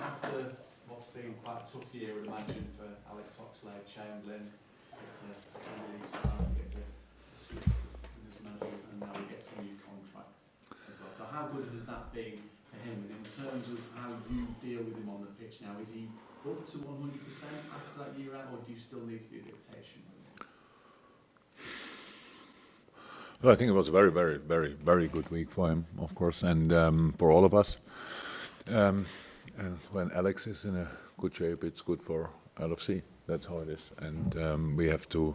after what's been quite a tough year, I would imagine, for Alex Oxlade-Chamberlain, it's a really start, it's a super manager, and now he gets a new contract as well. So how good has that been for him? And in terms of how you deal with him on the pitch now, is he up to 100% after that year out, or do you still need to be a bit patient with him? Well, I think it was a very, very, very, very good week for him, of course, and for all of us. And when Alex is in a good shape, it's good for LFC. That's how it is. And we have to,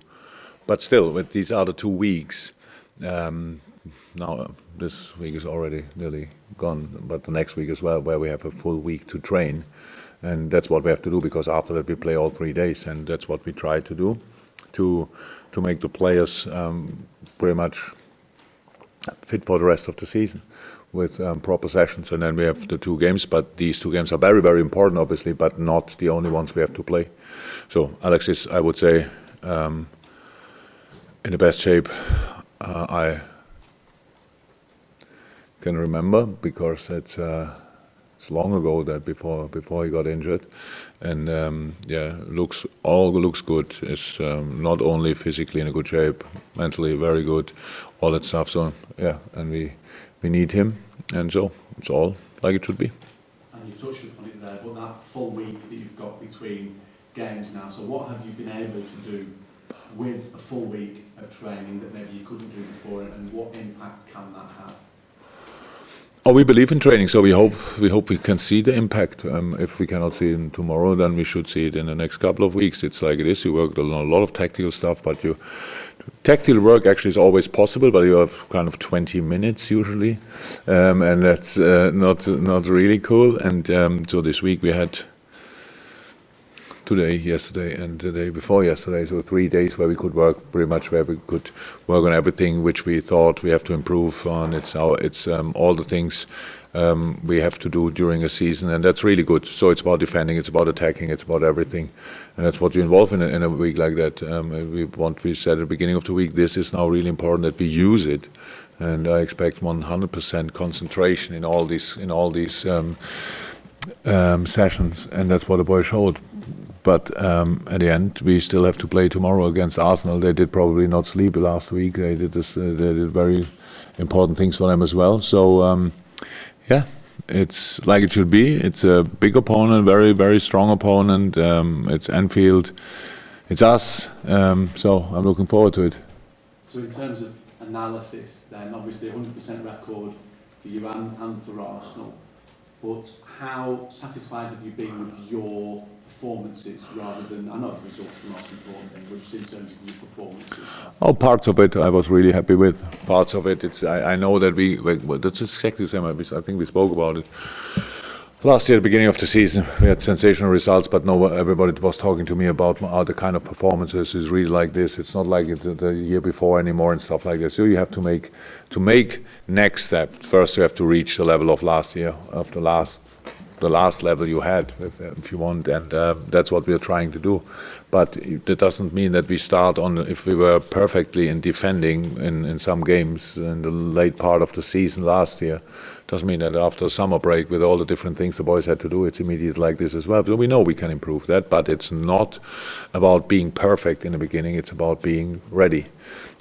but still, with these other 2 weeks, now this week is already nearly gone, but the next week as well, where we have a full week to train. And that's what we have to do, because after that we play all 3 days, and that's what we try to do, to make the players pretty much fit for the rest of the season with proper sessions. And then we have the 2 games, but these 2 games are very, very important, obviously, but not the only ones we have to play. So Alex is, I would say, in the best shape I can remember, because it's long ago that before he got injured, and all looks good. It's not only physically in a good shape, mentally very good, all that stuff. So yeah, and we need him, and so it's all like it should be. And you touched upon it there, but that full week that you've got between games now. So what have you been able to do with a full week of training that maybe you couldn't do before, and what impact can that have? Oh, we believe in training, so we hope we can see the impact. If we cannot see it tomorrow, then we should see it in the next couple of weeks. It's like it is. You work on a lot of tactical stuff, but tactical work actually is always possible, but you have kind of 20 minutes usually, and that's not really cool. And so this week we had today, yesterday, and the day before yesterday, so 3 days where we could work pretty much, where we could work on everything which we thought we have to improve on. It's all the things we have to do during a season, and that's really good. So it's about defending, it's about attacking, it's about everything, and that's what you involve in a week like that. We said at the beginning of the week, this is now really important that we use it, and I expect 100% concentration in all these sessions, and that's what the boys showed. But at the end, we still have to play tomorrow against Arsenal. They did probably not sleep last week. They did very important things for them as well. So yeah, it's like it should be. It's a big opponent, very, very strong opponent. It's Anfield. It's us. So I'm looking forward to it. So in terms of analysis, then obviously 100% record for you and for Arsenal. But how satisfied have you been with your performances, rather than, I know the results are the most important thing, but just in terms of your performances? Oh, parts of it I was really happy with. Parts of it, I know that that's exactly the same. I think we spoke about it last year at the beginning of the season. We had sensational results, but everybody was talking to me about the kind of performances is really like this. It's not like the year before anymore and stuff like this. So you have to make next step. First, you have to reach the level of last year, of the last level you had, if you want, and that's what we are trying to do. But that doesn't mean that we start on, if we were perfectly in defending in some games in the late part of the season last year, doesn't mean that after summer break with all the different things the boys had to do, it's immediate like this as well. So we know we can improve that, but it's not about being perfect in the beginning, it's about being ready.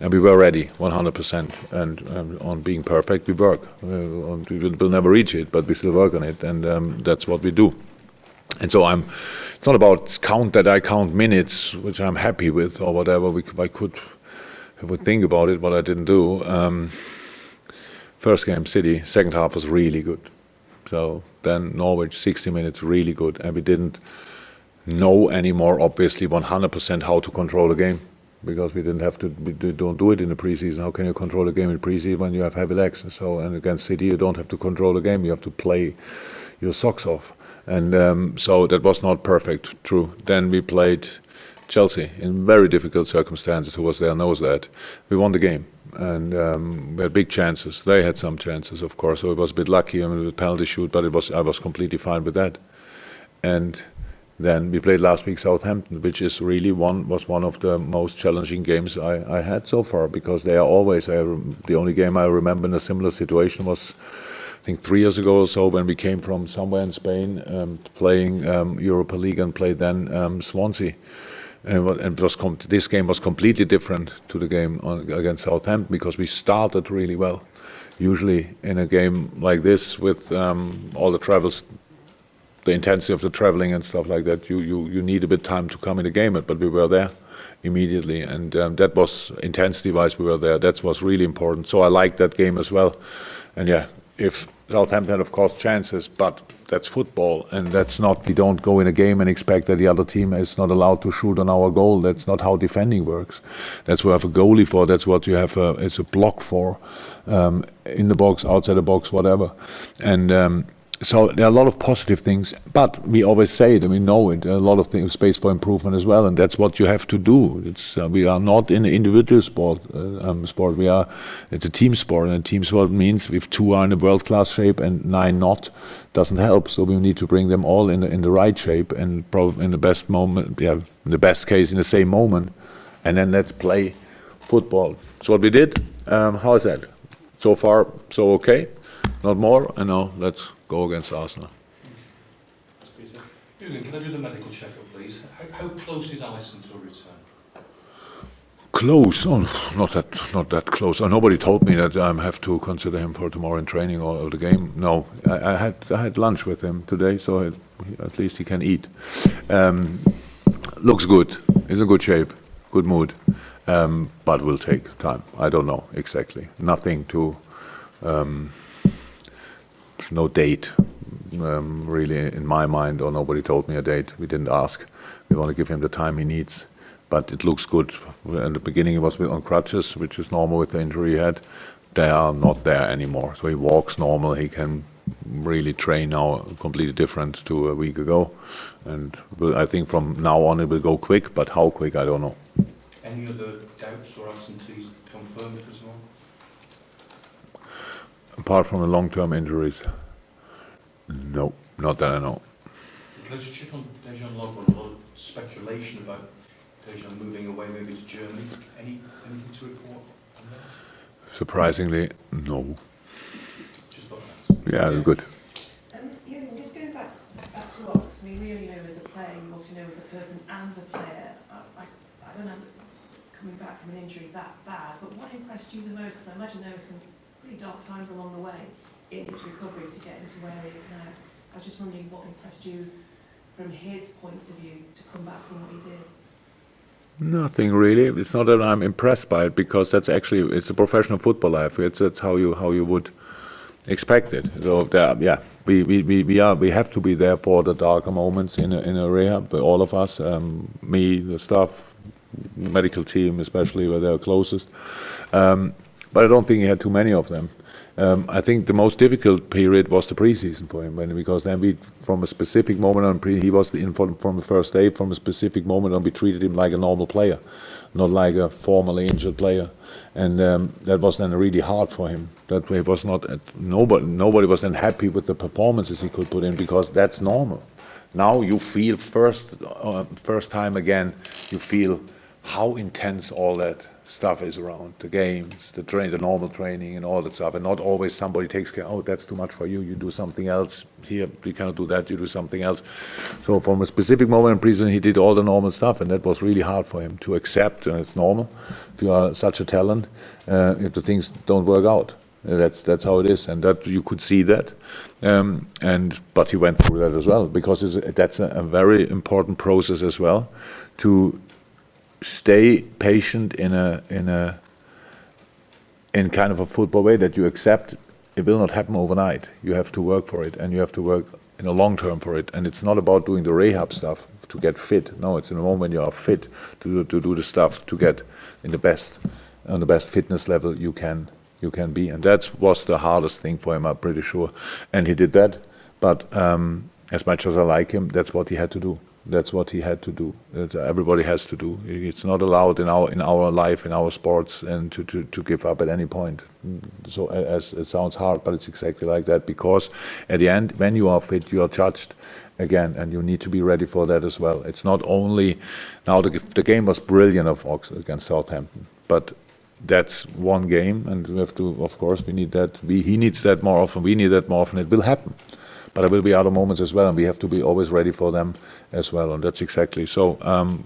And we were ready 100%, and on being perfect we work. We will never reach it, but we still work on it, and that's what we do. And so it's not about I count minutes, which I'm happy with, or whatever. I would think about it, but I didn't do. First game, City, second half was really good. So then Norwich, 60 minutes, really good. And we didn't know anymore, obviously, 100% how to control the game, because we didn't have to. We don't do it in the preseason. How can you control a game in preseason when you have heavy legs? So, and against City, you don't have to control the game. You have to play your socks off. And so that was not perfect, true. Then we played Chelsea in very difficult circumstances. Who was there knows that. We won the game, and we had big chances. They had some chances, of course, so it was a bit lucky. I mean, with penalty shoot, but I was completely fine with that. And then we played last week Southampton, which is really was one of the most challenging games I had so far, because they are always, the only game I remember in a similar situation was I think 3 years ago or so, when we came from somewhere in Spain, playing Europa League and played then Swansea. And this game was completely different to the game against Southampton, because we started really well. Usually in a game like this, with all the travels, the intensity of the traveling and stuff like that, you need a bit time to come in the game, but we were there immediately, and that was intensity-wise, we were there. That was really important. So I liked that game as well. And yeah, if Southampton had, of course, chances, but that's football, and that's not, we don't go in a game and expect that the other team is not allowed to shoot on our goal. That's not how defending works. That's what you have a goalie for. That's what you have it's a block for, in the box, outside the box, whatever. And so there are a lot of positive things, but we always say it, and we know it. There are a lot of things, space for improvement as well, and that's what you have to do. It's we are not in an individual sport. It's a team sport, and a team sport means if 2 are in a world-class shape and 9 not, doesn't help. So we need to bring them all in the right shape, and probably in the best moment, in the best case, in the same moment, and then let's play football. So what we did. How is that? So far, so okay. Not more, and now let's go against Arsenal. Jurgen, can I do the medical check-up, please? How close is Alisson to a return? Close? Oh, not that close. Nobody told me that I have to consider him for tomorrow in training or the game. No, I had lunch with him today, so at least he can eat. Looks good. He's in good shape, good mood, but will take time. I don't know exactly. Nothing to. No date, really, in my mind, or nobody told me a date. We didn't ask. We want to give him the time he needs, but it looks good. In the beginning, he was on crutches, which is normal with the injury he had. They are not there anymore, so he walks normal. He can really train now, completely different to a week ago, and I think from now on it will go quick. But how quick, I don't know. Any other doubts or absentees confirmed for tomorrow? Apart from the long-term injuries, no, not that I know. Can I just check on Dejan Lovren? A lot of speculation about Dejan moving away, maybe to Germany. Anything to report on that? Surprisingly, no. Just thought that. Yeah, good. Jurgen, just going back to Ox, I mean, really know as a player, you also know as a person and a player. I don't know, coming back from an injury that bad, but what impressed you the most? Because I imagine there were some pretty dark times along the way in his recovery to get him to where he is now. I was just wondering what impressed you from his point of view to come back from what he did. Nothing really. It's not that I'm impressed by it, because it's a professional football life. That's how you would expect it. So we have to be there for the darker moments in a rehab. All of us, me, the staff, medical team especially, where they're closest. But I don't think he had too many of them. I think the most difficult period was the preseason for him, because then from a specific moment on, he was from the first day. From a specific moment on, we treated him like a normal player, not like a formerly injured player, and that was then really hard for him. That way, was not nobody was then happy with the performances he could put in, because that's normal. Now you feel first time again, you feel how intense all that stuff is around the games, the normal training, and all that stuff, and not always somebody takes care. Oh, that's too much for you. You do something else. Here we cannot do that. You do something else. So from a specific moment in prison, he did all the normal stuff, and that was really hard for him to accept. And it's normal if you are such a talent. If the things don't work out, that's how it is, and that you could see that. But he went through that as well, because that's a very important process as well, to stay patient in kind of a football way, that you accept it will not happen overnight. You have to work for it, and you have to work in the long term for it. And it's not about doing the rehab stuff to get fit. No, it's in the moment you are fit to do the stuff to get on the best fitness level you can be. And that was the hardest thing for him, I'm pretty sure. And he did that. But as much as I like him, that's what he had to do. That's what he had to do. Everybody has to do. It's not allowed in our life, in our sports, and to give up at any point. So as it sounds hard, but it's exactly like that. Because at the end, when you are fit, you are judged again, and you need to be ready for that as well. It's not only now the game was brilliant of Oxlade against Southampton, but that's one game, and we have to, of course, we need that. He needs that more often. We need that more often. It will happen, but there will be other moments as well, and we have to be always ready for them as well. And that's exactly so.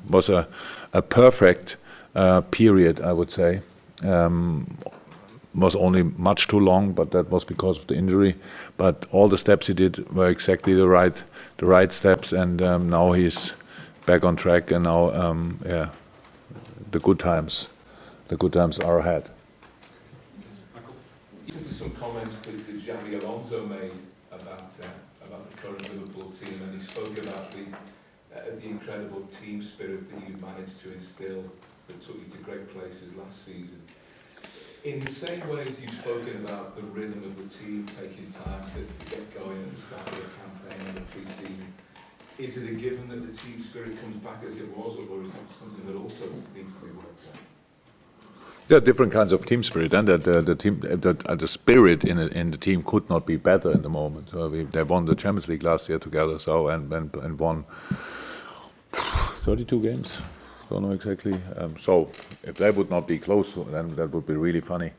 Was a perfect period, I would say. Was only much too long, but that was because of the injury. But all the steps he did were exactly the right steps, and now he's back on track. And now, the good times are ahead. Listen to some comments that Xabi Alonso made about the current Liverpool team, and he spoke about the incredible team spirit that you managed to instill that took you to great places last season. In the same way as you've spoken about the rhythm of the team taking time to get going at the start of the campaign and the pre-season, is it a given that the team spirit comes back as it was, or is that something that also needs to be worked on? There are different kinds of team spirit, and the spirit in the team could not be better in the moment. So they won the Champions League last year together, so and won 32 games. Don't know exactly. So if they would not be close, then that would be really funny.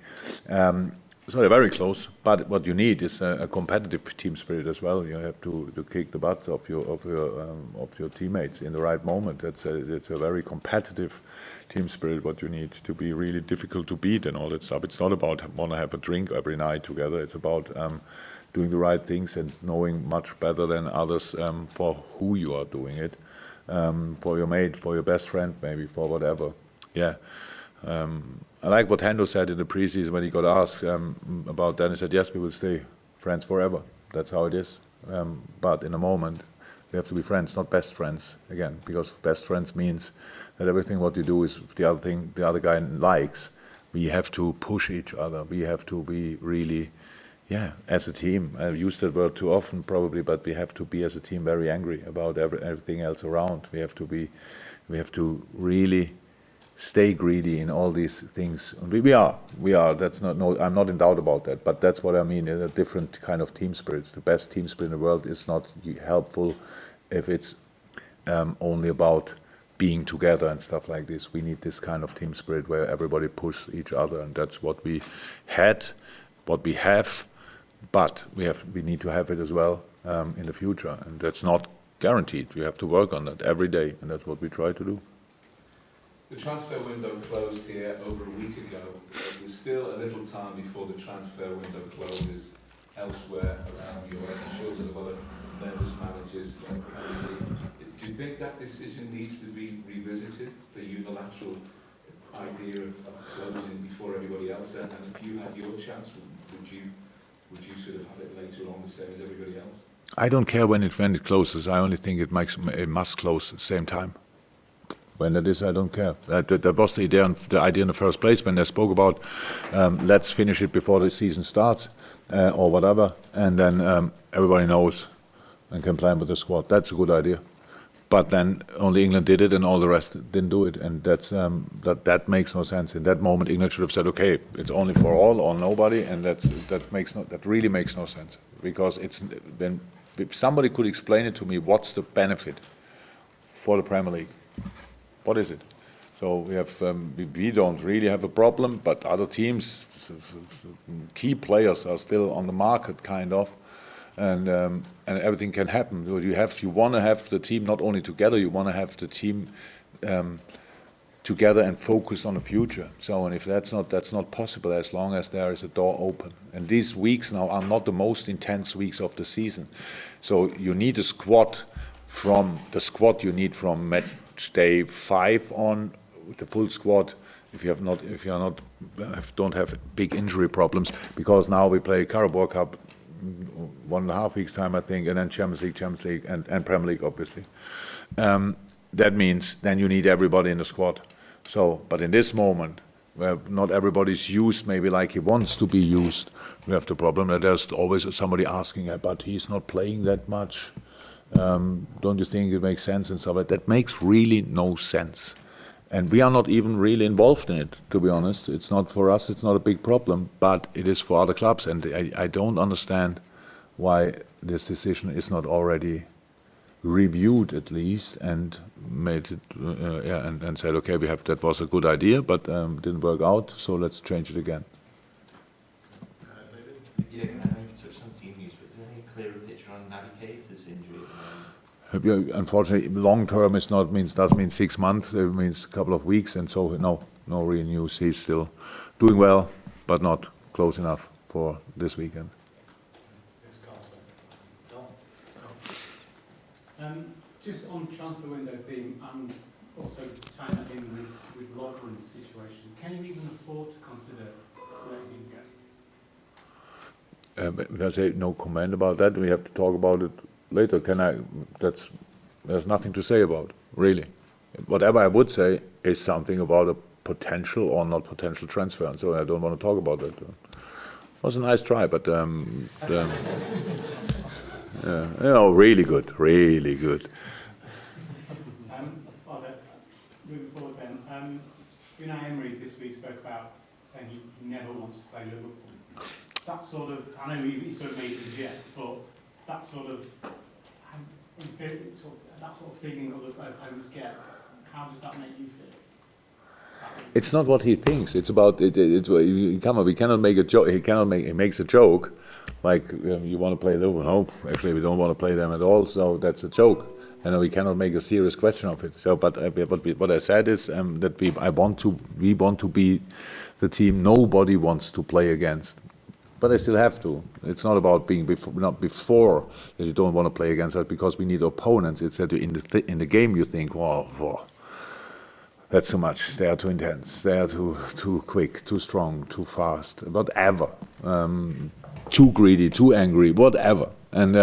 So they're very close. But what you need is a competitive team spirit as well. You have to kick the butts of your teammates in the right moment. It's a very competitive team spirit. What you need to be really difficult to beat and all that stuff. It's not about want to have a drink every night together. It's about doing the right things and knowing much better than others for who you are doing it. For your mate, for your best friend, maybe for whatever. Yeah. I like what Hendo said in the preseason when he got asked about that. He said, yes, we will stay friends forever. That's how it is. But in a moment, we have to be friends, not best friends, again, because best friends means that everything what you do is the other guy likes. We have to push each other. We have to be really, as a team. I've used that word too often probably, but we have to be as a team very angry about everything else around. We have to really stay greedy in all these things. We are. That's I'm not in doubt about that. But that's what I mean. A different kind of team spirits. The best team spirit in the world is not helpful if it's only about being together and stuff like this. We need this kind of team spirit where everybody pushes each other, and that's what we had, what we have. But we need to have it as well in the future, and that's not guaranteed. We have to work on that every day, and that's what we try to do. The transfer window closed here over a week ago. There's still a little time before the transfer window closes elsewhere around Europe. I'm sure there's a lot of nervous managers. Do you think that decision needs to be revisited, the unilateral idea of closing before everybody else? And if you had your chance, would you sort of have it later on the same as everybody else? I don't care when it closes. I only think it must close at the same time. When that is, I don't care. That was the idea in the first place when they spoke about let's finish it before the season starts or whatever, and then everybody knows and can plan with the squad. That's a good idea. But then only England did it, and all the rest didn't do it, and that makes no sense. In that moment, England should have said, "Okay, it's only for all or nobody," and that really makes no sense, because if somebody could explain it to me, what's the benefit for the Premier League? What is it? So we don't really have a problem, but other teams, key players are still on the market, kind of. And everything can happen. You want to have the team not only together. You want to have the team together and focused on the future. So, and if that's not possible, as long as there is a door open. And these weeks now are not the most intense weeks of the season. So you need a squad. From the squad you need from match day 5 on, with the full squad. If you don't have big injury problems, because now we play Carabao Cup 1.5 weeks time, I think, and then Champions League, and Premier League, obviously. That means then you need everybody in the squad. So, but in this moment, where not everybody's used, maybe like he wants to be used, we have the problem that there's always somebody asking, but he's not playing that much. Don't you think it makes sense and stuff like that? That makes really no sense. And we are not even really involved in it, to be honest. It's not for us, it's not a big problem, but it is for other clubs. And I don't understand why this decision is not already reviewed at least and made it, and said, okay, that was a good idea, but didn't work out, so let's change it again. Yeah, I know you've touched on team news, but is there any clearer picture on Naby Keita's injury at the moment? Unfortunately, long term doesn't mean 6 months. It means a couple of weeks, and so no real news. He's still doing well, but not close enough for this weekend. Just on transfer window theme and also tying that in with Lovren's situation, can you even afford to consider letting him go? I say no comment about that. We have to talk about it later. There's nothing to say about, really. Whatever I would say is something about a potential or not potential transfer, and so I don't want to talk about that. It was a nice try, but really good. Moving forward then, Unai Emery this week spoke about saying he never wants to play Liverpool. That sort of, I know he sort of made it a jest, but that sort of feeling that the opponents get, how does that make you feel? It's not what he thinks. It's about it. We cannot make a joke. He makes a joke, like you want to play Liverpool. No, actually, we don't want to play them at all. So that's a joke. And we cannot make a serious question of it. So, but what I said is that we want to be the team nobody wants to play against. But I still have to. It's not about being not before that you don't want to play against us, because we need opponents. It's that in the game you think, wow, that's too much. They are too intense. They are too quick, too strong, too fast. Whatever. Too greedy, too angry, whatever. And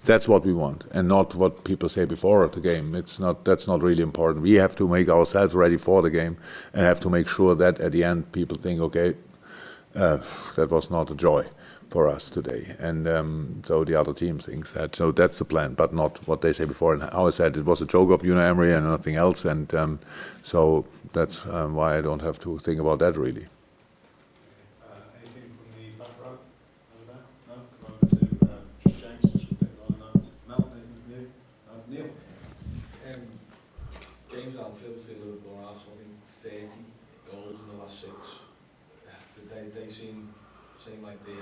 that's what we want, and not what people say before the game. That's not really important. We have to make ourselves ready for the game, and have to make sure that at the end people think, okay, that was not a joy for us today. And so the other team thinks that. So that's the plan, but not what they say before. And how I said, it was a joke of Unai Emery and nothing else. And so that's why I don't have to think about that really. Anything from the back row? No? Come over to James. Mel, anything new? Neil? Games at Anfield for Liverpool and Arsenal, I think 30 goals in the last 6. They seem like the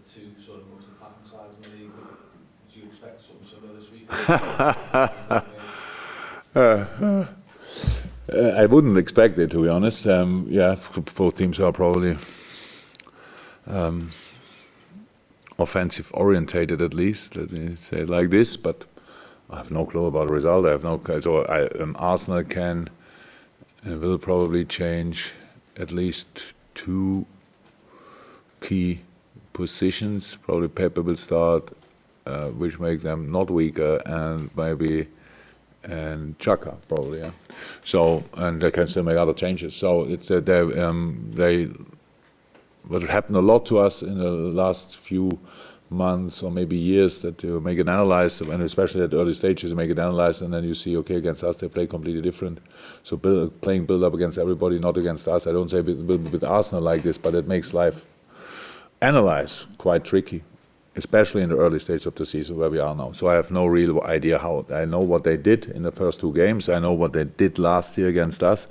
two sort of most attacking sides in the league. Do you expect something similar this week? I wouldn't expect it, to be honest. Both teams are probably offensive orientated, at least. Let me say it like this. But I have no clue about the result. I have no clue. So Arsenal can and will probably change at least 2 key positions. Probably Pepe will start, which make them not weaker, and Xhaka probably. Yeah. So and they can still make other changes. So it's what happened a lot to us in the last few months or maybe years, that you make an analysis, and especially at early stages you make an analysis, and then you see, okay, against us they play completely different. So playing build up against everybody, not against us. I don't say with Arsenal like this, but it makes life analyze quite tricky, especially in the early stage of the season where we are now. So I have no real idea how. I know what they did in the first 2 games. I know what they did last year against us,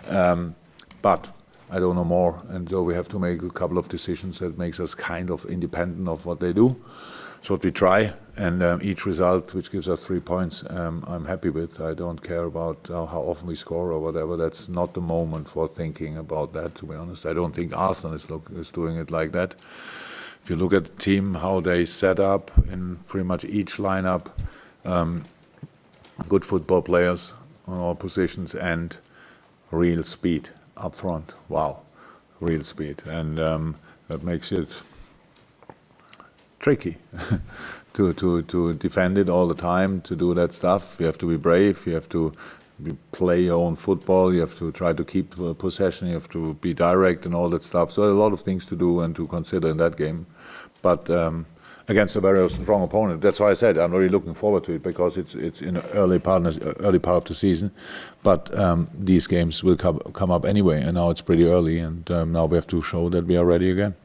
but I don't know more, and so we have to make a couple of decisions that makes us kind of independent of what they do. It's what we try, and each result which gives us 3 points, I'm happy with. I don't care about how often we score or whatever. That's not the moment for thinking about that, to be honest. I don't think Arsenal is doing it like that. If you look at the team, how they set up in pretty much each lineup, good football players on all positions and real speed up front. Wow, real speed, and that makes it tricky to defend it all the time. To do that stuff, you have to be brave. You have to play your own football. You have to try to keep possession. You have to be direct and all that stuff. So a lot of things to do and to consider in that game, but against a very strong opponent. That's why I said I'm really looking forward to it, because it's in the early part of the season. But these games will come up anyway, and now it's pretty early, and now we have to show that we are ready again.